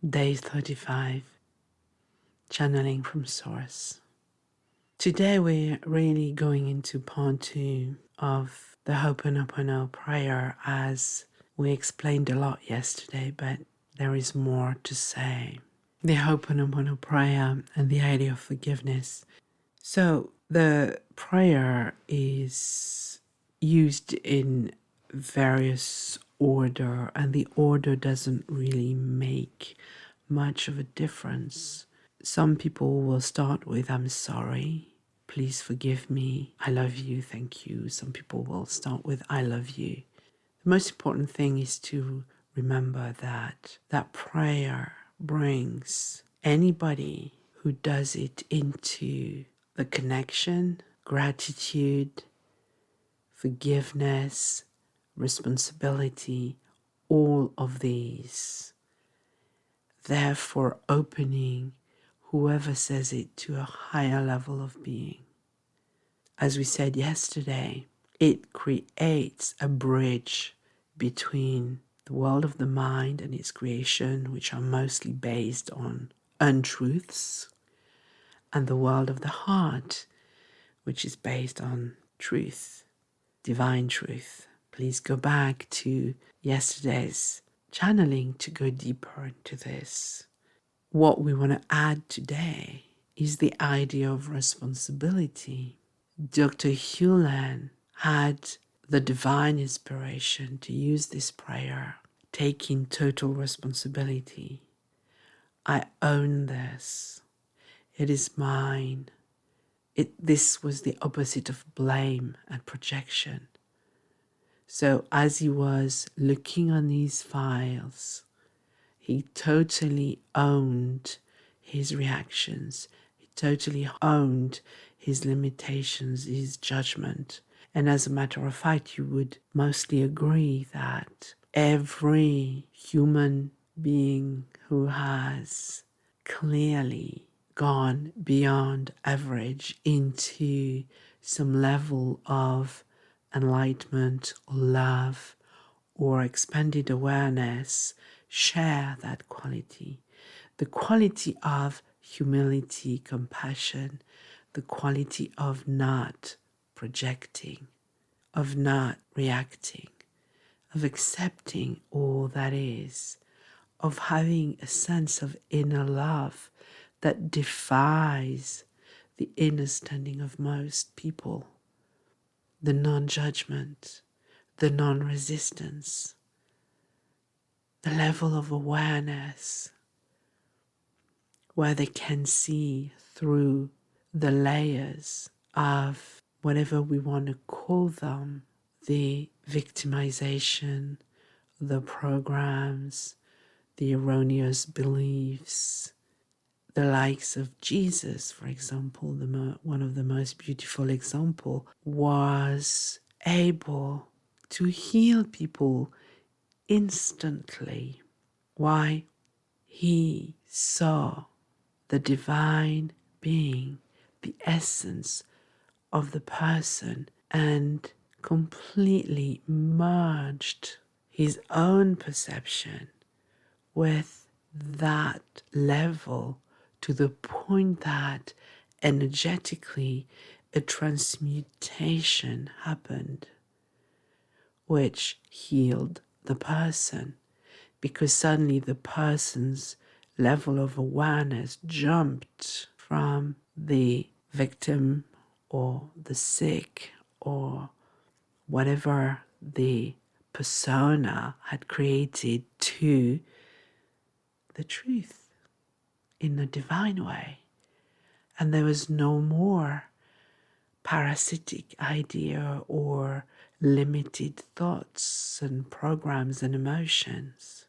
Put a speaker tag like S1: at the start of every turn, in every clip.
S1: Day 35, channeling from Source. Today we're really going into part 2 of the Ho'oponopono prayer, as we explained a lot yesterday, but there is more to say. The Ho'oponopono prayer and the idea of forgiveness. So the prayer is used in various order, and the order doesn't really make much of a difference. Some people will start with "I'm sorry, please forgive me, I love you, thank you." Some people will start with "I love you." The most important thing is to remember that that prayer brings anybody who does it into the connection, gratitude, forgiveness, responsibility, all of these. Therefore, opening whoever says it to a higher level of being. As we said yesterday, it creates a bridge between the world of the mind and its creation, which are mostly based on untruths, and the world of the heart, which is based on truth, divine truth. Please go back to yesterday's channeling to go deeper into this. What we want to add today is the idea of responsibility. Dr. Hewland had the divine inspiration to use this prayer, taking total responsibility. I own this. It is mine. This was the opposite of blame and projection. So as he was looking on these files, he totally owned his reactions. He totally owned his limitations, his judgment. And as a matter of fact, you would mostly agree that every human being who has clearly gone beyond average into some level of enlightenment or love or expanded awareness share that quality. The quality of humility, compassion, the quality of not projecting, of not reacting, of accepting all that is, of having a sense of inner love that defies the inner standing of most people, the non-judgment, the non-resistance, the level of awareness where they can see through the layers of whatever we want to call them, the victimization, the programs, the erroneous beliefs, the likes of Jesus, for example. One of the most beautiful example was able to heal people instantly. Why? He saw the divine being, the essence of the person, and completely merged his own perception with that level, to the point that energetically a transmutation happened, which healed the person, because suddenly the person's level of awareness jumped from the victim or the sick or whatever the persona had created to the truth in a divine way. And there was no more parasitic idea or limited thoughts and programs and emotions.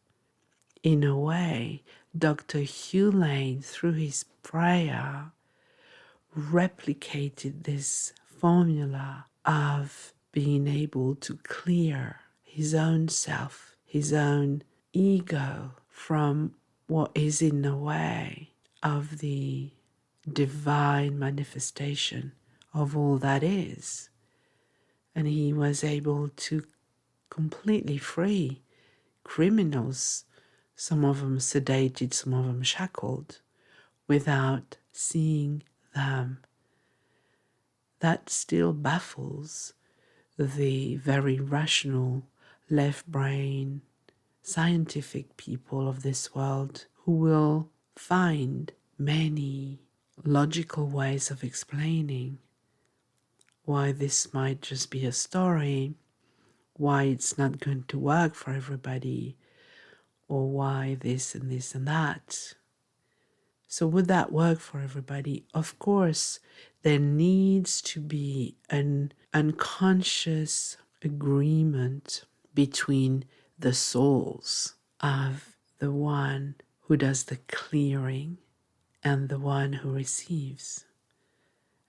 S1: In a way, Dr. Hugh Lane, through his prayer, replicated this formula of being able to clear his own self, his own ego from what is in the way of the divine manifestation of all that is. And he was able to completely free criminals some of them sedated, some of them shackled, without seeing them. That still baffles the very rational, left brain, scientific people of this world who will find many logical ways of explaining why this might just be a story, why it's not going to work for everybody, or why this and this and that. So would that work for everybody? Of course, there needs to be an unconscious agreement between the souls of the one who does the clearing and the one who receives.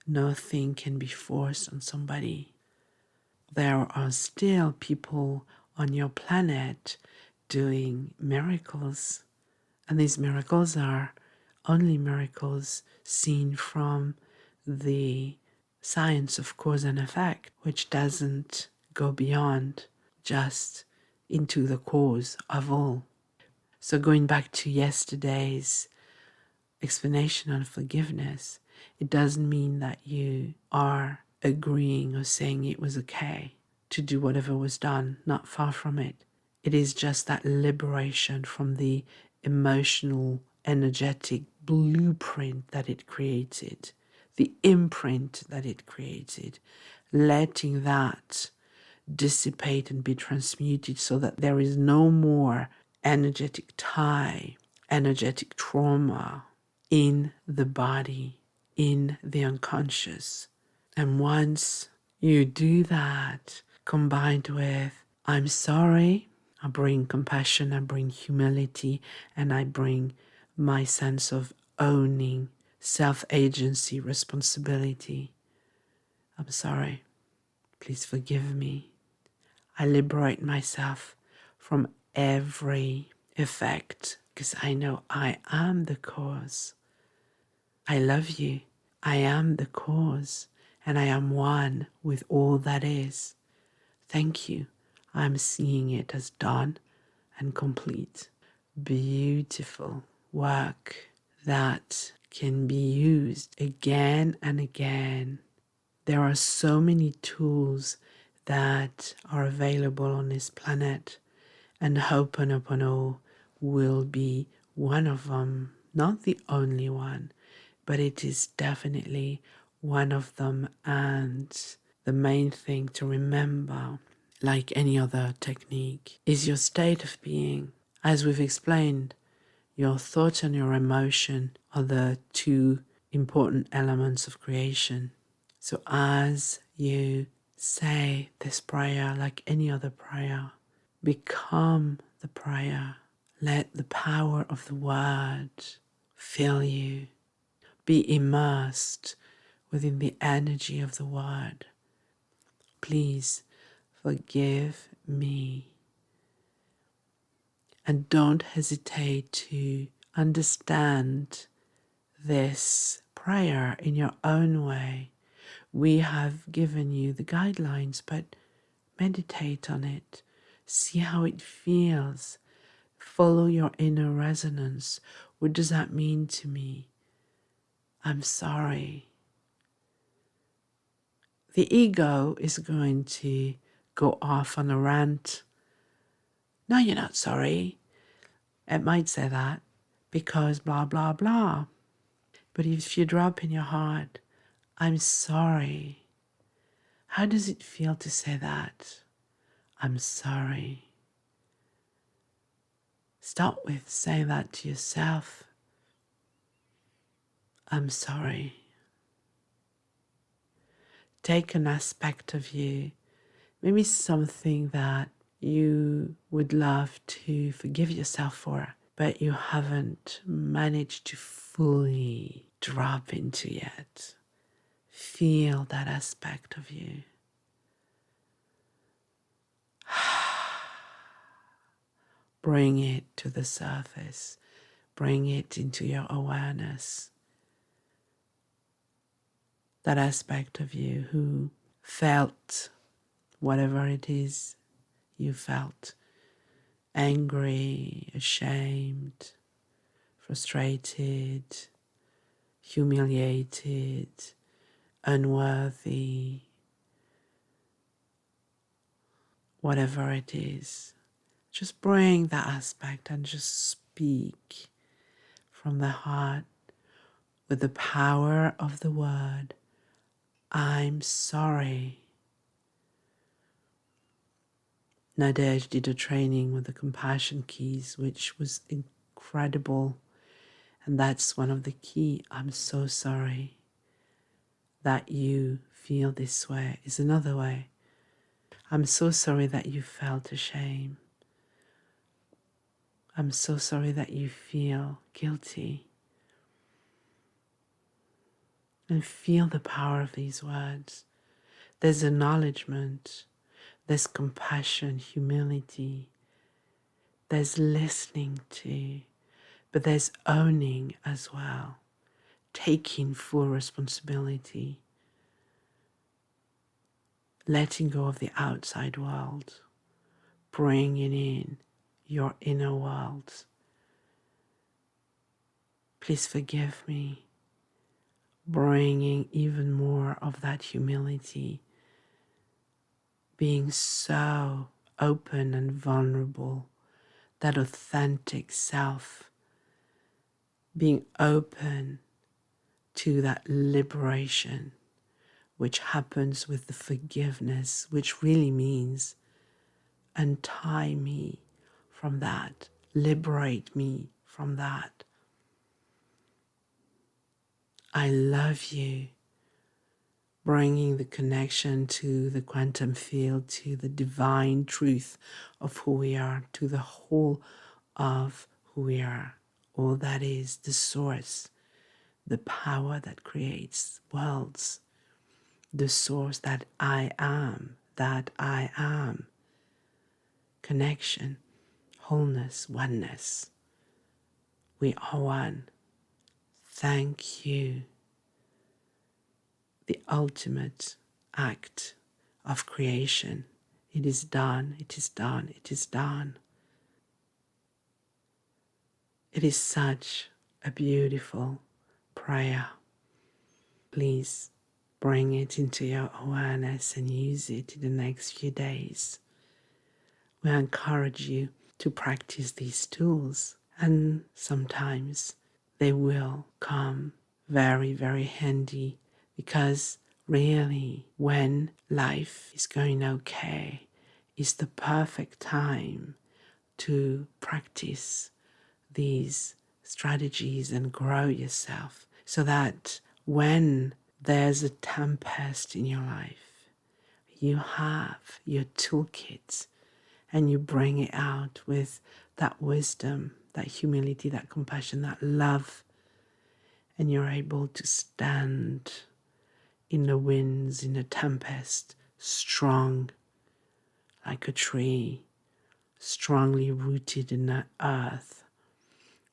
S1: Nothing can be forced on somebody. There are still people on your planet doing miracles, and these miracles are only miracles seen from the science of cause and effect, which doesn't go beyond just into the cause of all. So going back to yesterday's explanation on forgiveness, it doesn't mean that you are agreeing or saying it was okay to do whatever was done, not far from it. It is just that liberation from the emotional, energetic blueprint that it created, the imprint that it created, letting that dissipate and be transmuted so that there is no more energetic tie, energetic trauma in the body, in the unconscious. And once you do that, combined with, I'm sorry, I bring compassion, I bring humility, and I bring my sense of owning, self-agency, responsibility. I'm sorry. Please forgive me. I liberate myself from every effect because I know I am the cause. I love you. I am the cause, and I am one with all that is. Thank you. I'm seeing it as done and complete. Beautiful work that can be used again and again. There are so many tools that are available on this planet, and Ho'oponopono will be one of them. Not the only one, but it is definitely one of them. And the main thing to remember, like any other technique, is your state of being. As we've explained, your thought and your emotion are the two important elements of creation. So as you say this prayer, like any other prayer, become the prayer. Let the power of the word fill you. Be immersed within the energy of the word. Please forgive me. And don't hesitate to understand this prayer in your own way. We have given you the guidelines, but meditate on it. See how it feels. Follow your inner resonance. What does that mean to me? I'm sorry. The ego is going to go off on a rant. No, you're not sorry. It might say that because blah, blah, blah. But if you drop in your heart, I'm sorry. How does it feel to say that? I'm sorry. Start with saying that to yourself. I'm sorry. Take an aspect of you, maybe something that you would love to forgive yourself for, but you haven't managed to fully drop into yet. Feel that aspect of you. Bring it to the surface. Bring it into your awareness. That aspect of you who felt whatever it is you felt angry, ashamed, frustrated, humiliated, unworthy, whatever it is. Just bring that aspect and just speak from the heart with the power of the word, I'm sorry. Nadej did a training with the compassion keys, which was incredible. And that's one of the key. I'm so sorry that you feel this way is another way. I'm so sorry that you felt ashamed. I'm so sorry that you feel guilty. And feel the power of these words. There's acknowledgement, there's compassion, humility, there's listening to, but there's owning as well, taking full responsibility, letting go of the outside world, bringing in your inner world. Please forgive me, bringing even more of that humility, being so open and vulnerable, that authentic self, being open to that liberation, which happens with the forgiveness, which really means untie me from that, liberate me from that. I love you, bringing the connection to the quantum field, to the divine truth of who we are, to the whole of who we are. All that is the source, the power that creates worlds, the source that I am, connection, wholeness, oneness. We are one. Thank you. The ultimate act of creation. It is done, it is done, it is done. It is such a beautiful prayer. Please bring it into your awareness and use it in the next few days. We encourage you to practice these tools, and sometimes they will come very, very handy, because really when life is going okay, is the perfect time to practice these strategies and grow yourself, so that when there's a tempest in your life, you have your toolkit and you bring it out with that wisdom, that humility, that compassion, that love, and you're able to stand in the winds, in the tempest, strong like a tree, strongly rooted in the earth,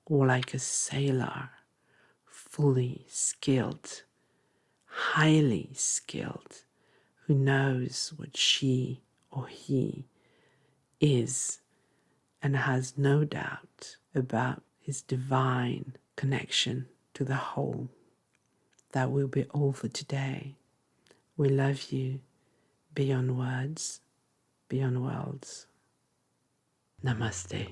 S1: or like a sailor, fully skilled, highly skilled, who knows what she or he is and has no doubt about his divine connection to the whole. That will be all for today. We love you beyond words, beyond worlds. Namaste.